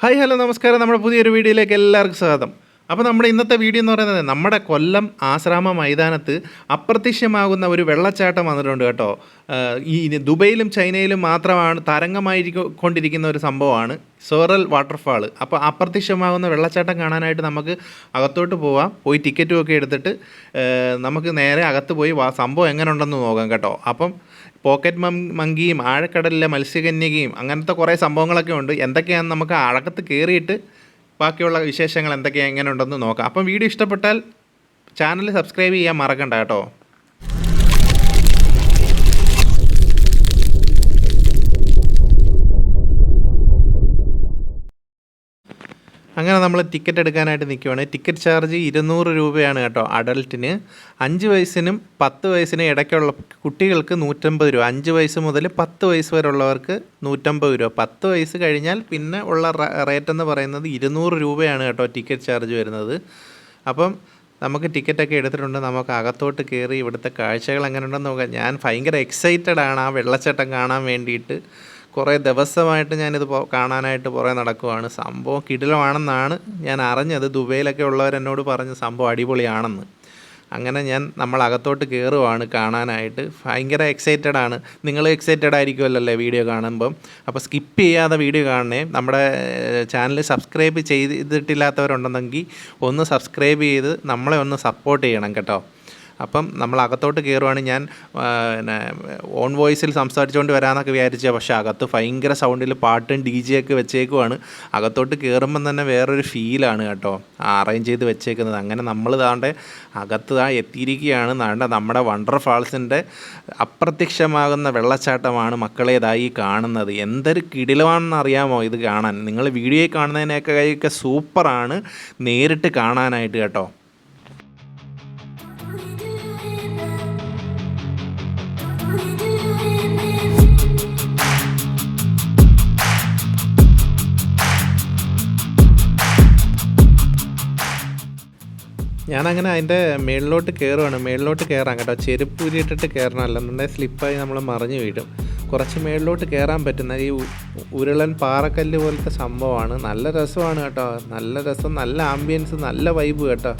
Hi hello നമസ്കാരം. നമ്മുടെ പുതിയൊരു വീഡിയോയിലേക്ക് എല്ലാവർക്കും സ്വാഗതം. അപ്പോൾ നമ്മുടെ ഇന്നത്തെ വീഡിയോ എന്ന് പറയുന്നത് നമ്മുടെ കൊല്ലം ആശ്രാമ മൈതാനത്ത് അപ്രത്യക്ഷമാകുന്ന ഒരു വെള്ളച്ചാട്ടം വന്നിട്ടുണ്ട് കേട്ടോ. ഈ ദുബൈയിലും ചൈനയിലും മാത്രമാണ് തരംഗമായിക്കൊണ്ടിരിക്കുന്ന ഒരു സംഭവമാണ് സോറൽ വാട്ടർഫാൾ. അപ്പോൾ അപ്രത്യക്ഷമാകുന്ന വെള്ളച്ചാട്ടം കാണാനായിട്ട് നമുക്ക് അകത്തോട്ട് പോയി ടിക്കറ്റും ഒക്കെ എടുത്തിട്ട് നമുക്ക് നേരെ അകത്ത് പോയി സംഭവം എങ്ങനെ ഉണ്ടെന്ന് നോക്കാം കേട്ടോ. അപ്പം പോക്കറ്റ് മങ്കിയും ആഴക്കടലിലെ മത്സ്യകന്യകയും അങ്ങനത്തെ കുറേ സംഭവങ്ങളൊക്കെ ഉണ്ട്. എന്തൊക്കെയാണെന്ന് നമുക്ക് അകത്ത് കയറിയിട്ട് ബാക്കിയുള്ള വിശേഷങ്ങൾ എന്തൊക്കെയാണ് എങ്ങനെ ഉണ്ടെന്ന് നോക്കാം. അപ്പം വീഡിയോ ഇഷ്ടപ്പെട്ടാൽ ചാനൽ സബ്സ്ക്രൈബ് ചെയ്യാൻ മറക്കണ്ട കേട്ടോ. അങ്ങനെ നമ്മൾ ടിക്കറ്റ് എടുക്കാനായിട്ട് നിൽക്കുവാണ്. ടിക്കറ്റ് ചാർജ് 200 രൂപയാണ് കേട്ടോ അഡൽട്ടിന്. 5 വയസ്സിനും 10 വയസ്സിനും ഇടയ്ക്കുള്ള കുട്ടികൾക്ക് 150 രൂപ. 5 വയസ്സ് മുതൽ 10 വയസ്സ് വരെ ഉള്ളവർക്ക് 150 രൂപ. 10 വയസ്സ് കഴിഞ്ഞാൽ പിന്നെ ഉള്ള റേറ്റ് എന്ന് പറയുന്നത് 200 രൂപയാണ് കേട്ടോ ടിക്കറ്റ് ചാർജ് വരുന്നത്. അപ്പം നമുക്ക് ടിക്കറ്റൊക്കെ എടുത്തിട്ടുണ്ട്. നമുക്ക് അകത്തോട്ട് കയറി ഇവിടുത്തെ കാഴ്ചകൾ എങ്ങനെ ഉണ്ടെന്ന് നോക്കാം. ഞാൻ ഭയങ്കര എക്സൈറ്റഡ് ആണ് ആ വെള്ളച്ചാട്ടം കാണാൻ വേണ്ടിയിട്ട്. കുറേ ദിവസമായിട്ട് ഞാനിത് കാണാനായിട്ട് കുറേ നടക്കുവാണ്. സംഭവം കിടിലമാണെന്നാണ് ഞാൻ അറിഞ്ഞത്. ദുബൈയിലൊക്കെ ഉള്ളവരെന്നോട് പറഞ്ഞ് സംഭവം അടിപൊളിയാണെന്ന്. അങ്ങനെ നമ്മൾ അകത്തോട്ട് കയറുവാണ് കാണാനായിട്ട്. ഭയങ്കര എക്സൈറ്റഡ് ആണ്. നിങ്ങൾ എക്സൈറ്റഡ് ആയിരിക്കുമല്ലോ വീഡിയോ കാണുമ്പം. അപ്പോൾ സ്കിപ്പ് ചെയ്യാതെ വീഡിയോ കാണണേ. നമ്മുടെ ചാനൽ സബ്സ്ക്രൈബ് ചെയ്തിട്ടില്ലാത്തവരുണ്ടെങ്കിൽ ഒന്ന് സബ്സ്ക്രൈബ് ചെയ്ത് നമ്മളെ ഒന്ന് സപ്പോർട്ട് ചെയ്യണം കേട്ടോ. അപ്പം നമ്മൾ അകത്തോട്ട് കയറുവാണ്. ഞാൻ ഓൺ വോയിസിൽ സംസാരിച്ചുകൊണ്ട് വരാമെന്നൊക്കെ വിചാരിച്ചത്, പക്ഷേ അകത്ത് ഭയങ്കര സൗണ്ടിൽ പാട്ടും DJ ഒക്കെ വെച്ചേക്കുവാണ്. അകത്തോട്ട് കയറുമ്പം തന്നെ വേറൊരു ഫീലാണ് കേട്ടോ അറേഞ്ച് ചെയ്ത് വെച്ചേക്കുന്നത്. അങ്ങനെ നമ്മൾ താണ്ടെ അകത്ത് എത്തിയിരിക്കുകയാണ്. നമ്മുടെ വണ്ടർ ഫാൾസിൻ്റെ അപ്രത്യക്ഷമാകുന്ന വെള്ളച്ചാട്ടമാണ് മക്കളേതായി കാണുന്നത്. എന്തൊരു കിടിലമാണെന്ന് അറിയാമോ ഇത് കാണാൻ? നിങ്ങൾ വീഡിയോയിൽ കാണുന്നതിനൊക്കെ സൂപ്പറാണ് നേരിട്ട് കാണാനായിട്ട് കേട്ടോ. ഞാനങ്ങനെ അതിൻ്റെ മേളിലോട്ട് കയറുവാണ്. മേളിലോട്ട് കയറാം കേട്ടോ. ചെരുപ്പ് ഊരിയിട്ടിട്ട് കയറണം, അല്ലെന്നുണ്ടെങ്കിൽ സ്ലിപ്പായി നമ്മൾ മറിഞ്ഞു വീഴും. കുറച്ച് മേളിലോട്ട് കയറാൻ പറ്റുന്ന ഈ ഉരുളൻ പാറക്കല്ല് പോലത്തെ സംഭവമാണ്. നല്ല രസമാണ് കേട്ടോ. നല്ല രസം, നല്ല ആംബിയൻസ്, നല്ല വൈബ് കേട്ടോ.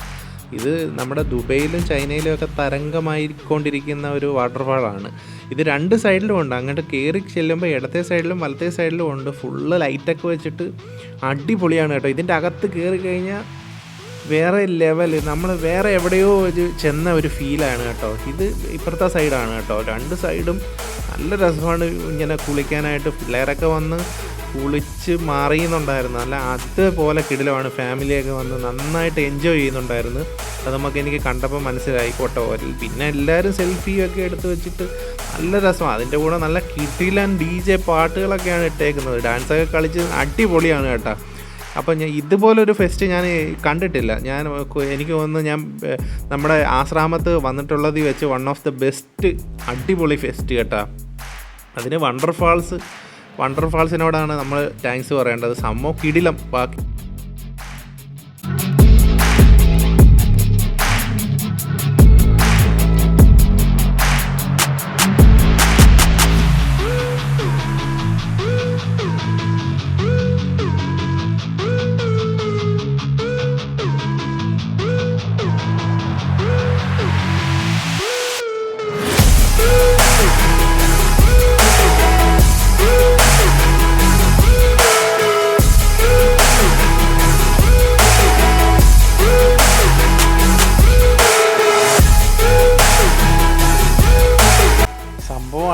ഇത് നമ്മുടെ ദുബൈയിലും ചൈനയിലും ഒക്കെ തരംഗമായിക്കൊണ്ടിരിക്കുന്ന ഒരു വാട്ടർഫാളാണ്. ഇത് 2 സൈഡിലും ഉണ്ട്. അങ്ങോട്ട് കയറി ചെല്ലുമ്പോൾ ഇടത്തെ സൈഡിലും വലത്തെ സൈഡിലും ഉണ്ട്. ഫുള്ള് ലൈറ്റൊക്കെ വെച്ചിട്ട് അടിപൊളിയാണ് കേട്ടോ. ഇതിൻ്റെ അകത്ത് കയറി കഴിഞ്ഞാൽ വേറെ ലെവൽ, നമ്മൾ വേറെ എവിടെയോ ചെന്ന ഒരു ഫീലാണ് കേട്ടോ. ഇത് ഇപ്പുറത്തെ സൈഡാണ് കേട്ടോ. 2 സൈഡും നല്ല രസമാണ് ഇങ്ങനെ കുളിക്കാനായിട്ട്. പിള്ളേരൊക്കെ വന്ന് കുളിച്ച് മാറിയുന്നുണ്ടായിരുന്നു. നല്ല അതുപോലെ കിടിലമാണ്. ഫാമിലിയൊക്കെ വന്ന് നന്നായിട്ട് എൻജോയ് ചെയ്യുന്നുണ്ടായിരുന്നു. അത് എനിക്ക് കണ്ടപ്പോൾ മനസ്സിലായി കേട്ടോ. പിന്നെ എല്ലാവരും സെൽഫിയൊക്കെ എടുത്ത് വെച്ചിട്ട് നല്ല രസമാണ്. അതിൻ്റെ കൂടെ നല്ല കിടിലൻ DJ പാട്ടുകളൊക്കെയാണ് ഇട്ടേക്കുന്നത്. ഡാൻസൊക്കെ കളിച്ച് അടിപൊളിയാണ് കേട്ടോ. അപ്പം ഇതുപോലൊരു ഫെസ്റ്റ് ഞാൻ കണ്ടിട്ടില്ല. എനിക്ക് തോന്നുന്നു നമ്മുടെ ആശ്രാമത്ത് വന്നിട്ടുള്ളതിൽ വെച്ച് വൺ ഓഫ് ദ ബെസ്റ്റ് അടിപൊളി ഫെസ്റ്റ് കേട്ടോ. അതിന് വണ്ടർ ഫാൾസിനോടാണ് നമ്മൾ താങ്ക്സ് പറയേണ്ടത്. സംഭവം കിടിലം. ബാക്കി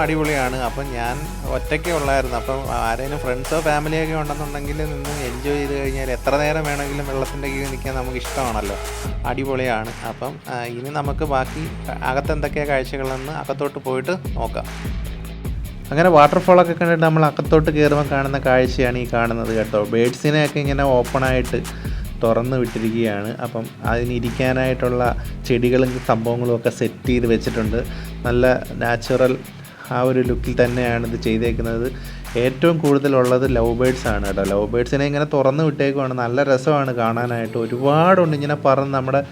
അടിപൊളിയാണ്. അപ്പം ഞാൻ ഒറ്റയ്ക്കേ ഉള്ളായിരുന്നു. അപ്പം ആരെങ്കിലും ഫ്രണ്ട്സോ ഫാമിലിയൊക്കെ ഉണ്ടെന്നുണ്ടെങ്കിൽ നിന്ന് എൻജോയ് ചെയ്ത് കഴിഞ്ഞാൽ എത്ര നേരം വേണമെങ്കിലും വെള്ളത്തിൻ്റെ കീഴിൽ നിൽക്കാൻ നമുക്ക് ഇഷ്ടമാണല്ലോ. അടിപൊളിയാണ്. അപ്പം ഇനി നമുക്ക് ബാക്കി അകത്ത് എന്തൊക്കെയാണ് കാഴ്ചകളെന്ന് അകത്തോട്ട് പോയിട്ട് നോക്കാം. അങ്ങനെ വാട്ടർഫോളൊക്കെ കണ്ടിട്ട് നമ്മൾ അകത്തോട്ട് കയറുമ്പോൾ കാണുന്ന കാഴ്ചയാണ് ഈ കാണുന്നത് കേട്ടോ. ബേഡ്സിനെയൊക്കെ ഇങ്ങനെ ഓപ്പണായിട്ട് തുറന്ന് വിട്ടിരിക്കുകയാണ്. അപ്പം അതിനിരിക്കാനായിട്ടുള്ള ചെടികളും സംഭവങ്ങളും ഒക്കെ സെറ്റ് ചെയ്ത് വെച്ചിട്ടുണ്ട്. നല്ല നാച്ചുറൽ ആ ഒരു ലുക്കിൽ തന്നെയാണ് ഇത് ചെയ്തേക്കുന്നത്. ഏറ്റവും കൂടുതലുള്ളത് ലവ് ബേഡ്സ് ആണ് കേട്ടോ. ലവ് ബേഡ്സിനെ ഇങ്ങനെ തുറന്ന് വിട്ടേക്കുവാണ്. നല്ല രസമാണ് കാണാനായിട്ട്. ഒരുപാടുണ്ട് ഇങ്ങനെ നമ്മുടെ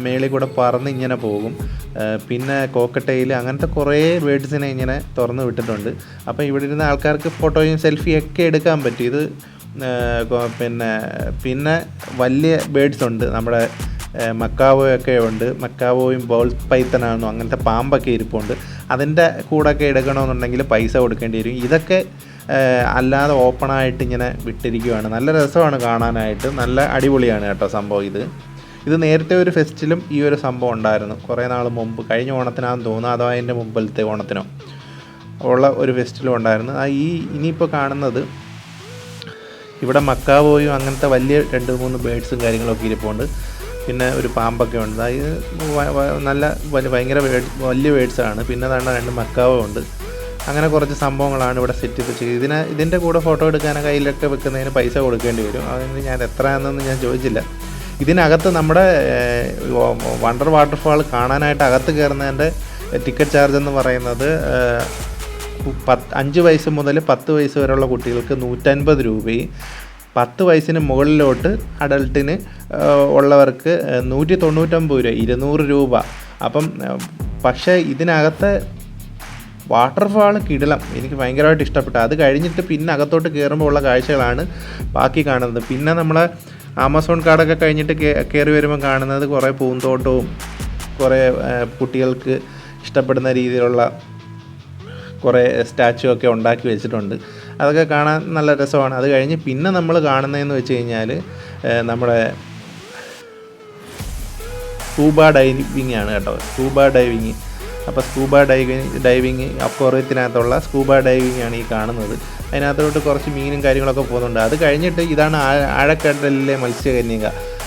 മേളിൽ കൂടെ പറന്ന് ഇങ്ങനെ പോകും. പിന്നെ കോക്കട്ടയിൽ അങ്ങനത്തെ കുറേ ബേഡ്സിനെ ഇങ്ങനെ തുറന്ന് വിട്ടിട്ടുണ്ട്. അപ്പോൾ ഇവിടെ ഇരുന്ന ആൾക്കാർക്ക് ഫോട്ടോയും സെൽഫിയൊക്കെ എടുക്കാൻ പറ്റും. ഇത് പിന്നെ പിന്നെ വലിയ ബേഡ്സ് ഉണ്ട്, നമ്മുടെ മക്കാവോയൊക്കെ ഉണ്ട്. മക്കാവോയും ബോൾ പൈത്തനാണെന്നോ അങ്ങനത്തെ പാമ്പൊക്കെ ഇരിപ്പുണ്ട്. അതിൻ്റെ കൂടെയൊക്കെ എടുക്കണമെന്നുണ്ടെങ്കിൽ പൈസ കൊടുക്കേണ്ടി വരും. ഇതൊക്കെ അല്ലാതെ ഓപ്പണായിട്ട് ഇങ്ങനെ വിട്ടിരിക്കുകയാണ്. നല്ല രസമാണ് കാണാനായിട്ട്, നല്ല അടിപൊളിയാണ് കേട്ടോ സംഭവം. ഇത് നേരത്തെ ഒരു ഫെസ്റ്റിലും ഈ ഒരു സംഭവം ഉണ്ടായിരുന്നു, കുറേ നാൾ മുമ്പ്, കഴിഞ്ഞ ഓണത്തിനാണെന്ന് തോന്നുന്നു, അതോ അതിൻ്റെ മുമ്പിലത്തെ ഓണത്തിനോ ഉള്ള ഒരു ഫെസ്റ്റിലും ഉണ്ടായിരുന്നു. ഇനിയിപ്പോൾ കാണുന്നത് ഇവിടെ മക്കാവോയും അങ്ങനത്തെ വലിയ 2-3 ബേഡ്സും കാര്യങ്ങളൊക്കെ ഇരിപ്പുണ്ട്. പിന്നെ ഒരു പാമ്പൊക്കെ ഉണ്ട്. നല്ല ഭയങ്കര വലിയ ബേഡ്സാണ്. പിന്നെ അതാണ് 2 മക്കാവോ ഉണ്ട്. അങ്ങനെ കുറച്ച് സംഭവങ്ങളാണ് ഇവിടെ സെറ്റ് ചെയ്ത് ഇതിൻ്റെ കൂടെ ഫോട്ടോ എടുക്കാൻ കയ്യിലൊക്കെ വെക്കുന്നതിന് പൈസ കൊടുക്കേണ്ടി വരും. അതിന് ഞാൻ എത്രയാണെന്ന് ഞാൻ ചോദിച്ചില്ല. ഇതിനകത്ത് നമ്മുടെ വണ്ടർ വാട്ടർഫാൾ കാണാനായിട്ട് അകത്ത് കയറുന്നതിൻ്റെ ടിക്കറ്റ് ചാർജ് എന്ന് പറയുന്നത് 5 വയസ്സ് മുതൽ 10 വയസ്സ് വരെയുള്ള കുട്ടികൾക്ക് 150 രൂപയും 10 വയസ്സിന് മുകളിലോട്ട് അഡൾട്ടിന് ഉള്ളവർക്ക് 199 രൂപ, 200 രൂപ. അപ്പം പക്ഷേ ഇതിനകത്ത് വാട്ടർഫാൾ കിടിലം, എനിക്ക് ഭയങ്കരമായിട്ട് ഇഷ്ടപ്പെട്ടു. അത് കഴിഞ്ഞിട്ട് പിന്നെ അകത്തോട്ട് കയറുമ്പോൾ ഉള്ള കാഴ്ചകളാണ് ബാക്കി കാണുന്നത്. പിന്നെ നമ്മൾ ആമസോൺ കാടൊക്കെ കഴിഞ്ഞിട്ട് കയറി വരുമ്പോൾ കാണുന്നത് കുറേ പൂന്തോട്ടവും കുറേ കുട്ടികൾക്ക് ഇഷ്ടപ്പെടുന്ന രീതിയിലുള്ള കുറേ സ്റ്റാച്ചു ഒക്കെ ഉണ്ടാക്കി വെച്ചിട്ടുണ്ട്. അതൊക്കെ കാണാൻ നല്ല രസമാണ്. അത് കഴിഞ്ഞ് പിന്നെ നമ്മൾ കാണുന്നതെന്ന് വെച്ച് കഴിഞ്ഞാൽ നമ്മുടെ സ്കൂബ ഡൈവിങ് ആണ് കേട്ടോ. Scuba diving. അപ്പോൾ സ്കൂബ ഡൈവിങ് അക്വേറിയത്തിനകത്തുള്ള സ്കൂബ ഡൈവിങ് ആണ് ഈ കാണുന്നത്. അതിനകത്തോട്ട് കുറച്ച് മീനും കാര്യങ്ങളൊക്കെ പോകുന്നുണ്ട്. അത് കഴിഞ്ഞിട്ട് ഇതാണ് ആഴക്കടലിലെ മത്സ്യകന്യക.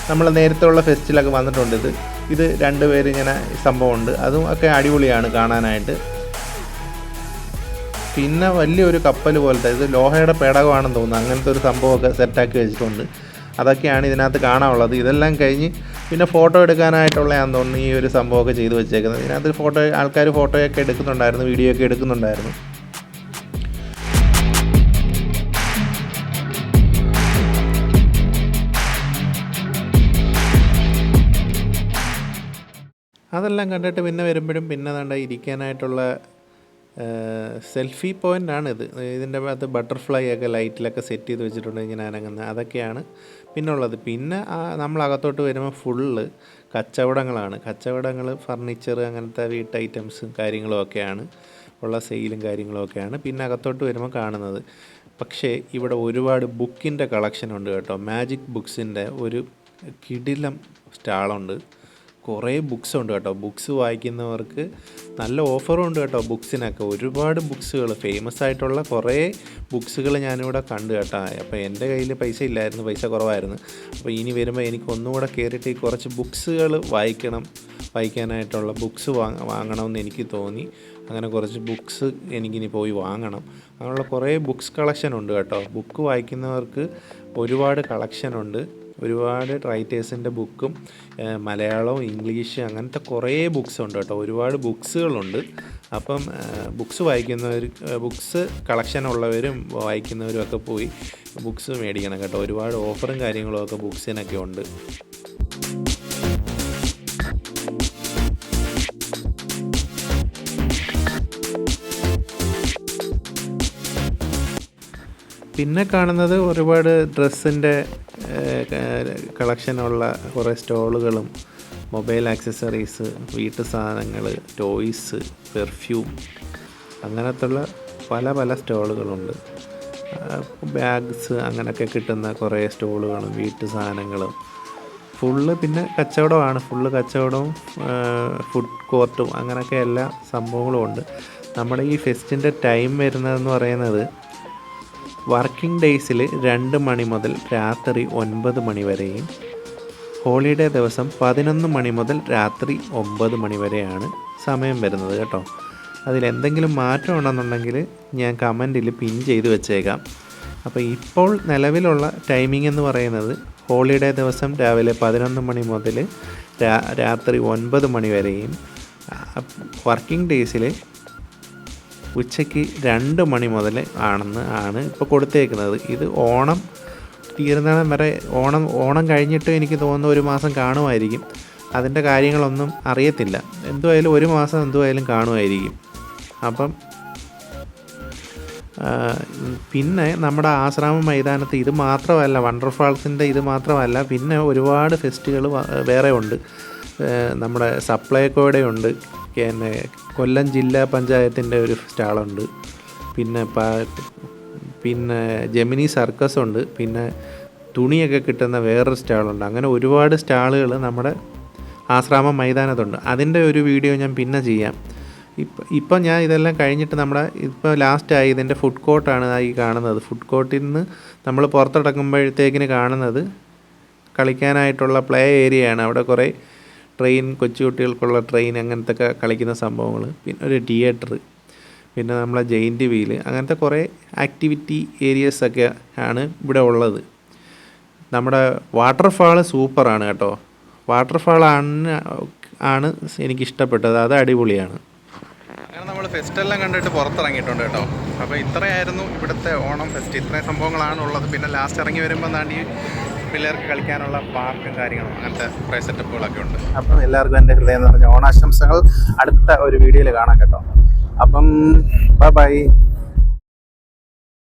നമ്മൾ നേരത്തെ ഉള്ള ഫെസ്റ്റിലൊക്കെ വന്നിട്ടുണ്ട്. ഇത് 2 പേര് ഇങ്ങനെ സംഭവമുണ്ട്. അതും ഒക്കെ അടിപൊളിയാണ് കാണാനായിട്ട്. പിന്നെ വലിയൊരു കപ്പൽ പോലത്തെ, ഇത് ലോഹയുടെ പേടകമാണെന്ന് തോന്നുന്നു, അങ്ങനത്തെ ഒരു സംഭവമൊക്കെ സെറ്റാക്കി വെച്ചിട്ടുണ്ട്. അതൊക്കെയാണ് ഇതിനകത്ത് കാണാനുള്ളത്. ഇതെല്ലാം കഴിഞ്ഞ് പിന്നെ ഫോട്ടോ എടുക്കാനായിട്ടുള്ളതാണെന്ന് തോന്നുന്നു ഈ ഒരു സംഭവമൊക്കെ ചെയ്തു വെച്ചേക്കുന്നത്. ഇതിനകത്ത് ആൾക്കാർ ഫോട്ടോയൊക്കെ എടുക്കുന്നുണ്ടായിരുന്നു, വീഡിയോ ഒക്കെ എടുക്കുന്നുണ്ടായിരുന്നു. അതെല്ലാം കണ്ടിട്ട് പിന്നെ വരുമ്പോഴും പിന്നെ വേണ്ട ഇരിക്കാനായിട്ടുള്ള സെൽഫി പോയിൻ്റാണിത്. ഇതിൻ്റെ അകത്ത് ബട്ടർഫ്ലൈ ഒക്കെ ലൈറ്റിലൊക്കെ സെറ്റ് ചെയ്ത് വെച്ചിട്ടുണ്ട് ഇങ്ങനെ അനങ്ങുന്നത്. അതൊക്കെയാണ് പിന്നെ ഉള്ളത്. പിന്നെ നമ്മൾ അകത്തോട്ട് വരുമ്പോൾ ഫുള്ള് കച്ചവടങ്ങളാണ്. ഫർണിച്ചർ അങ്ങനത്തെ വീട്ട് ഐറ്റംസും കാര്യങ്ങളും ഒക്കെയാണ് ഉള്ള സെയിലും കാര്യങ്ങളും ഒക്കെയാണ് പിന്നെ അകത്തോട്ട് വരുമ്പോൾ കാണുന്നത്. പക്ഷേ ഇവിടെ ഒരുപാട് ബുക്കിൻ്റെ കളക്ഷൻ ഉണ്ട് കേട്ടോ. മാജിക് ബുക്സിൻ്റെ ഒരു കിടിലം സ്റ്റാളുണ്ട്. കുറേ ബുക്സ് ഉണ്ട് കേട്ടോ. ബുക്സ് വായിക്കുന്നവർക്ക് നല്ല ഓഫറും ഉണ്ട് കേട്ടോ. ബുക്സിനൊക്കെ ഒരുപാട് ബുക്സുകൾ, ഫേമസ് ആയിട്ടുള്ള കുറേ ബുക്സുകൾ ഞാനിവിടെ കണ്ടു കേട്ടോ. അപ്പോൾ എൻ്റെ കയ്യിൽ പൈസ ഇല്ലായിരുന്നു, പൈസ കുറവായിരുന്നു. അപ്പോൾ ഇനി വരുമ്പോൾ എനിക്ക് ഒന്നുകൂടെ കയറിയിട്ട് കുറച്ച് ബുക്സുകൾ വായിക്കാനായിട്ടുള്ള ബുക്സ് വാങ്ങണമെന്ന് എനിക്ക് തോന്നി. അങ്ങനെ കുറച്ച് ബുക്സ് എനിക്കിനി പോയി വാങ്ങണം. അങ്ങനെയുള്ള കുറേ ബുക്സ് കളക്ഷൻ ഉണ്ട് കേട്ടോ. ബുക്ക് വായിക്കുന്നവർക്ക് ഒരുപാട് കളക്ഷനുണ്ട്. ഒരുപാട് റൈറ്റേഴ്സിൻ്റെ ബുക്കും മലയാളവും ഇംഗ്ലീഷ് അങ്ങനത്തെ കുറേ ബുക്സ് ഉണ്ട് കേട്ടോ. ഒരുപാട് ബുക്സുകളുണ്ട്. അപ്പം ബുക്സ് കളക്ഷൻ ഉള്ളവരും വായിക്കുന്നവരും ഒക്കെ പോയി ബുക്സ് മേടിക്കണം കേട്ടോ. ഒരുപാട് ഓഫറും കാര്യങ്ങളും ഒക്കെ ബുക്സിനൊക്കെ ഉണ്ട്. പിന്നെ കാണുന്നത് ഒരുപാട് ഡ്രസ്സിൻ്റെ കളക്ഷനുള്ള കുറേ സ്റ്റോളുകളും മൊബൈൽ ആക്സസറീസ്, വീട്ടു സാധനങ്ങൾ, ടോയ്സ്, പെർഫ്യൂം അങ്ങനത്തുള്ള പല സ്റ്റോളുകളുണ്ട്. ബാഗ്സ് അങ്ങനെയൊക്കെ കിട്ടുന്ന കുറേ സ്റ്റോളുകളും വീട്ടു സാധനങ്ങളും ഫുള്ള് പിന്നെ കച്ചവടമാണ്. ഫുള്ള് കച്ചവടവും ഫുഡ് കോർട്ടും അങ്ങനെയൊക്കെ എല്ലാ സംഭവങ്ങളും ഉണ്ട്. നമ്മുടെ ഈ ഫെസ്റ്റിൻ്റെ ടൈം വരുന്നതെന്ന് പറയുന്നത് വർക്കിംഗ് ഡേയ്സിൽ 2 മണി മുതൽ രാത്രി 9 മണി വരെയും ഹോളിഡേ ദിവസം 11 മണി മുതൽ രാത്രി 9 മണി വരെയാണ് സമയം വരുന്നത് കേട്ടോ. അതിലെന്തെങ്കിലും മാറ്റം ഉണ്ടെന്നുണ്ടെങ്കിൽ ഞാൻ കമൻറ്റിൽ പിൻ ചെയ്ത് വെച്ചേക്കാം. അപ്പോൾ ഇപ്പോൾ നിലവിലുള്ള ടൈമിംഗ് എന്ന് പറയുന്നത് ഹോളിഡേ ദിവസം രാവിലെ 11 മണി മുതൽ രാത്രി 9 മണി വരെയും, വർക്കിംഗ് ഡേയ്സിൽ ഉച്ചയ്ക്ക് 2 മണി മുതൽ ആണ് ഇപ്പോൾ കൊടുത്തേക്കുന്നത്. ഇത് ഓണം തീരുന്നിടം വരെ, ഓണം കഴിഞ്ഞിട്ട് എനിക്ക് തോന്നുന്നു 1 മാസം കാണുമായിരിക്കും. അതിൻ്റെ കാര്യങ്ങളൊന്നും അറിയത്തില്ല. എന്തുമായാലും 1 മാസം എന്തുമായാലും കാണുമായിരിക്കും. അപ്പം പിന്നെ നമ്മുടെ ആശ്രാമം മൈതാനത്ത് ഇത് മാത്രമല്ല, വണ്ടർഫാൾസിൻ്റെ ഇത് മാത്രമല്ല, പിന്നെ ഒരുപാട് ഫെസ്റ്റുകൾ വേറെ ഉണ്ട്. നമ്മുടെ സപ്ലൈകോയുടെ ഉണ്ട്, പിന്നെ കൊല്ലം ജില്ലാ പഞ്ചായത്തിൻ്റെ ഒരു സ്റ്റാളുണ്ട്, പിന്നെ ജെമിനി സർക്കസ് ഉണ്ട്, പിന്നെ തുണിയൊക്കെ കിട്ടുന്ന വേറൊരു സ്റ്റാളുണ്ട്. അങ്ങനെ ഒരുപാട് സ്റ്റാളുകൾ നമ്മുടെ ആശ്രാമം മൈതാനത്തുണ്ട്. അതിൻ്റെ ഒരു വീഡിയോ ഞാൻ പിന്നെ ചെയ്യാം. ഇപ്പം ഞാൻ ഇതെല്ലാം കഴിഞ്ഞിട്ട് ഇപ്പോൾ ലാസ്റ്റായി ഇതിൻ്റെ ഫുഡ് കോർട്ടാണ് ഈ കാണുന്നത്. ഫുഡ് കോർട്ടിൽ നിന്ന് നമ്മൾ പുറത്തിടക്കുമ്പോഴത്തേക്കിന് കാണുന്നത് കളിക്കാനായിട്ടുള്ള പ്ലേ ഏരിയയാണ്. അവിടെ കുറേ ട്രെയിൻ, കൊച്ചുകുട്ടികൾക്കുള്ള ട്രെയിൻ, അങ്ങനത്തെ ഒക്കെ കളിക്കുന്ന സംഭവങ്ങൾ, പിന്നെ ഒരു തിയേറ്റർ, പിന്നെ നമ്മളെ ജെയിൻറ്റ് വീല്, അങ്ങനത്തെ കുറേ ആക്ടിവിറ്റി ഏരിയസൊക്കെ ആണ് ഇവിടെ ഉള്ളത്. നമ്മുടെ വാട്ടർഫാള് സൂപ്പറാണ് കേട്ടോ. വാട്ടർഫാളാണ് എനിക്കിഷ്ടപ്പെട്ടത്, അത് അടിപൊളിയാണ്. അങ്ങനെ നമ്മൾ ഫെസ്റ്റെല്ലാം കണ്ടിട്ട് പുറത്തിറങ്ങിയിട്ടുണ്ട് കേട്ടോ. അപ്പോൾ ഇത്രയായിരുന്നു ഇവിടുത്തെ ഓണം ഫെസ്റ്റ്. ഇത്രയും സംഭവങ്ങളാണ് ഉള്ളത്. പിന്നെ ലാസ്റ്റ് ഇറങ്ങി വരുമ്പോൾ ഈ പിള്ളേർക്ക് കളിക്കാനുള്ള പാർക്കും കാര്യങ്ങളും അങ്ങനത്തെ കുറേ സെറ്റപ്പുകളൊക്കെ ഉണ്ട്. അപ്പം എല്ലാവർക്കും എൻ്റെ ഹൃദയം നിറഞ്ഞ ഓണാശംസകൾ. അടുത്ത ഒരു വീഡിയോയിൽ കാണാം കേട്ടോ. അപ്പം ബൈ.